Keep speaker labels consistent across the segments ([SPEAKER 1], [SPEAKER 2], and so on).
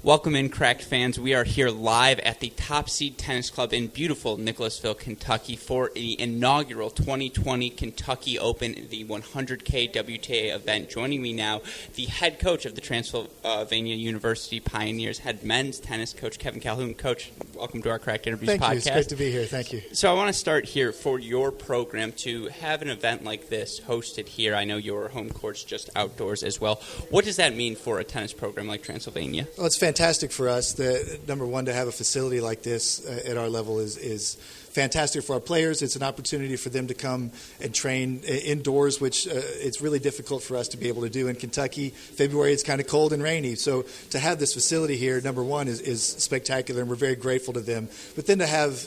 [SPEAKER 1] Welcome in, Cracked fans. We are here live at the Top Seed Tennis Club in beautiful Nicholasville, Kentucky for the inaugural 2020 Kentucky Open, the 100K WTA event. Joining me now, the head coach of the Transylvania University Pioneers, head men's tennis coach Kevin Calhoun. Coach, welcome to our Cracked Interviews podcast.
[SPEAKER 2] Thank you. It's great to be here. Thank you.
[SPEAKER 1] So I want to start here for your program to have an event like this hosted here. I know your home court's just outdoors as well. What does that mean for a tennis program like Transylvania?
[SPEAKER 2] Well, it's fantastic for us. Number one, to have a facility like this at our level is fantastic for our players. It's an opportunity for them to come and train indoors, which it's really difficult for us to be able to do in Kentucky. February, it's kind of cold and rainy. So to have this facility here, number one, is spectacular, and we're very grateful to them. But then to have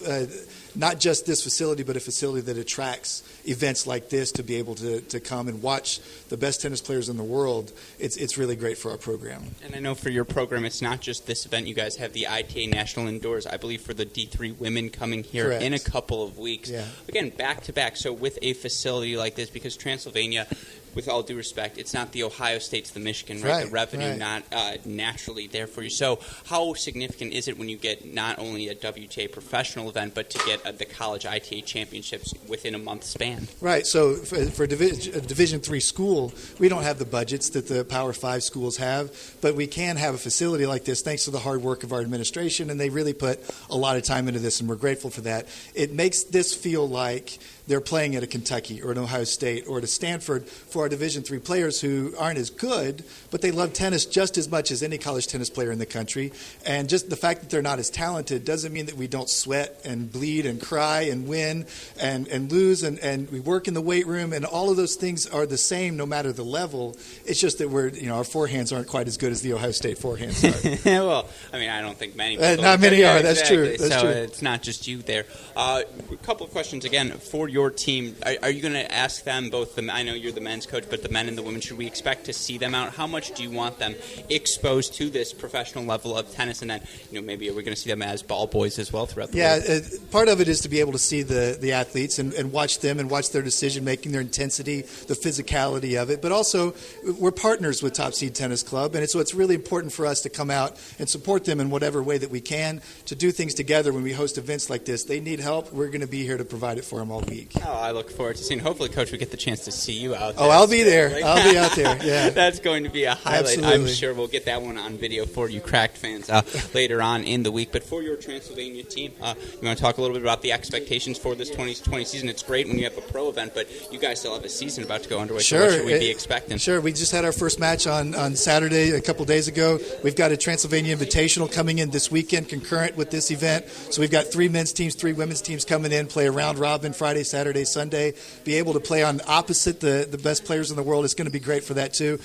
[SPEAKER 2] not just this facility, but a facility that attracts events like this to be able to come and watch the best tennis players in the world, it's really great for our program.
[SPEAKER 1] And I know for your program, it's not just this event. You guys have the ITA National Indoors, I believe, for the D3 women coming here
[SPEAKER 2] Correct.
[SPEAKER 1] In a couple of weeks.
[SPEAKER 2] Yeah.
[SPEAKER 1] Again, back-to-back. So with a facility like this, because Transylvania, with all due respect, it's not the Ohio State's the Michigan, right? The revenue not naturally there for you. So how significant is it when you get not only a WTA professional event, but to get the college ITA championships within a month span?
[SPEAKER 2] Right. So for a Division III school, we don't have the budgets that the Power 5 schools have, but we can have a facility like this thanks to the hard work of our administration, and they really put a lot of time into this, and we're grateful for that. It makes this feel like they're playing at a Kentucky or an Ohio State or at a Stanford for our Division III players who aren't as good, but they love tennis just as much as any college tennis player in the country. And just the fact that they're not as talented doesn't mean that we don't sweat and bleed and cry and win and lose, and we work in the weight room, and all of those things are the same no matter the level. It's just that our forehands aren't quite as good as the Ohio State forehands are.
[SPEAKER 1] Well, I mean, I don't think many people
[SPEAKER 2] not many are.
[SPEAKER 1] That's
[SPEAKER 2] true.
[SPEAKER 1] That's
[SPEAKER 2] true.
[SPEAKER 1] It's not just you there. A couple of questions again for your team. Are you going to ask them both? I know you're the men's coach, but the men and the women, should we expect to see them out? How much do you want them exposed to this professional level of tennis? And then, maybe we're going to see them as ball boys as well throughout the week.
[SPEAKER 2] Part of it is to be able to see the athletes and watch them and watch their decision making, their intensity, the physicality of it. But also, we're partners with Top Seed Tennis Club, and so it's really important for us to come out and support them in whatever way that we can to do things together. When we host events like this, they need help. We're going to be here to provide it for them all week.
[SPEAKER 1] Oh, I look forward to seeing. Hopefully, Coach, we get the chance to see you out there.
[SPEAKER 2] Oh, I'll be there. I'll be out there. Yeah,
[SPEAKER 1] that's going to be a highlight.
[SPEAKER 2] Absolutely.
[SPEAKER 1] I'm sure we'll get that one on video for you, Cracked fans, later on in the week. But for your Transylvania team, you want to talk a little bit about the expectations for this 2020 season? It's great when you have a pro event, but you guys still have a season about to go underway.
[SPEAKER 2] Sure.
[SPEAKER 1] So what should we be expecting?
[SPEAKER 2] Sure. We just had our first match on Saturday a couple days ago. We've got a Transylvania Invitational coming in this weekend concurrent with this event. So we've got 3 men's teams, 3 women's teams coming in, play a round robin Friday, Saturday, Sunday, be able to play on opposite the best players in the world. It's going to be great for that too.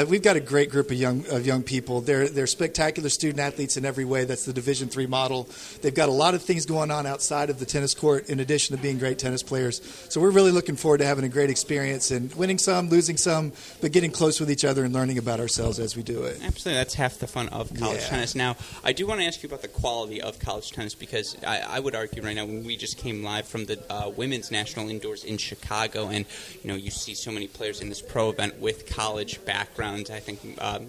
[SPEAKER 2] We've got a great group of young people. They're spectacular student athletes in every way. That's the Division III model. They've got a lot of things going on outside of the tennis court in addition to being great tennis players. So we're really looking forward to having a great experience and winning some, losing some, but getting close with each other and learning about ourselves as we do it.
[SPEAKER 1] Absolutely. That's half the fun of college tennis. Now, I do want to ask you about the quality of college tennis because I would argue right now when we just came live from the Women's National Indoors in Chicago, and you see so many players in this pro event with college backgrounds. I think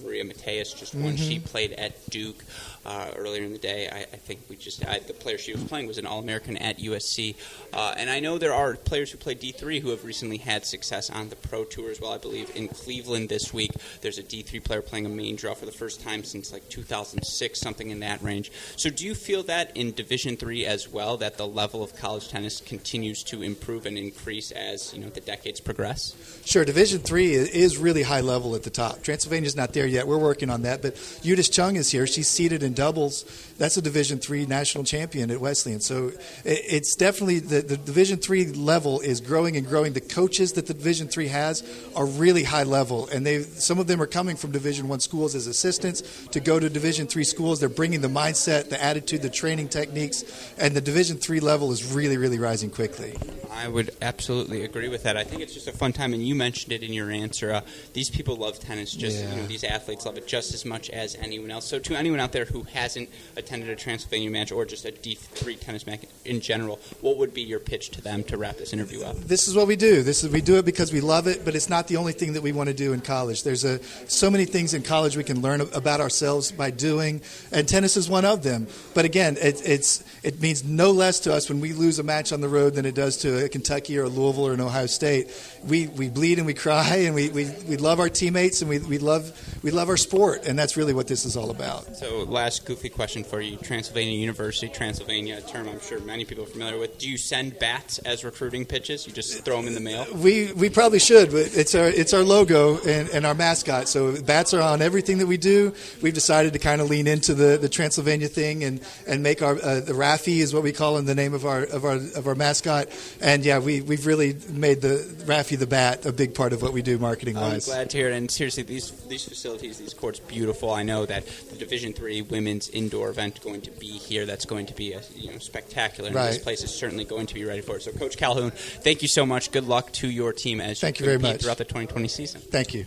[SPEAKER 1] Maria Mateus just won. She played at Duke earlier in the day. I think the player she was playing was an All-American at USC. And I know there are players who play D3 who have recently had success on the pro tour as well. I believe in Cleveland this week there's a D3 player playing a main draw for the first time since 2006, something in that range. So do you feel that in Division III as well, that the level of college tennis continues to improve and increase as the decades progress?
[SPEAKER 2] Sure. Division III is really high level at the top. Transylvania's not there yet. We're working on that. But Yudis Chung is here. She's seated in doubles. That's a Division III national champion at Wesleyan. So it's definitely the Division III level is growing and growing. The coaches that the Division III has are really high level, and some of them are coming from Division I schools as assistants to go to Division III schools. They're bringing the mindset, the attitude, the training techniques, and the Division III level is really, really rising quickly.
[SPEAKER 1] I would absolutely agree with that. I think it's just a fun time, and you mentioned mentioned it in your answer. These people love tennis. These athletes love it just as much as anyone else. So to anyone out there who hasn't attended a Transylvania match or just a D3 tennis match in general, what would be your pitch to them to wrap this interview up?
[SPEAKER 2] This is what we do. We do it because we love it, but it's not the only thing that we want to do in college. There's so many things in college we can learn about ourselves by doing, and tennis is one of them. But again, it means no less to us when we lose a match on the road than it does to a Kentucky or a Louisville or an Ohio State. We bleed and we cry, and we love our teammates, and we love our sport, and that's really what this is all about.
[SPEAKER 1] So last goofy question for you. Transylvania University, Transylvania, a term I'm sure many people are familiar with. Do you send bats as recruiting pitches? You just throw them in the mail?
[SPEAKER 2] We probably should, but it's our logo and our mascot. So bats are on everything that we do. We've decided to kind of lean into the Transylvania thing and make our the Raffy is what we call in the name of our mascot. And yeah, we've really made the Raffy the bat a big part of what we do marketing wise.
[SPEAKER 1] I'm glad to hear it. And seriously, these facilities, these courts, beautiful. I know that the Division III women's indoor event going to be here. That's going to be spectacular. And this place is certainly going to be ready for it. So Coach Calhoun, thank you so much. Good luck to your team as you compete throughout the 2020 season.
[SPEAKER 2] Thank you.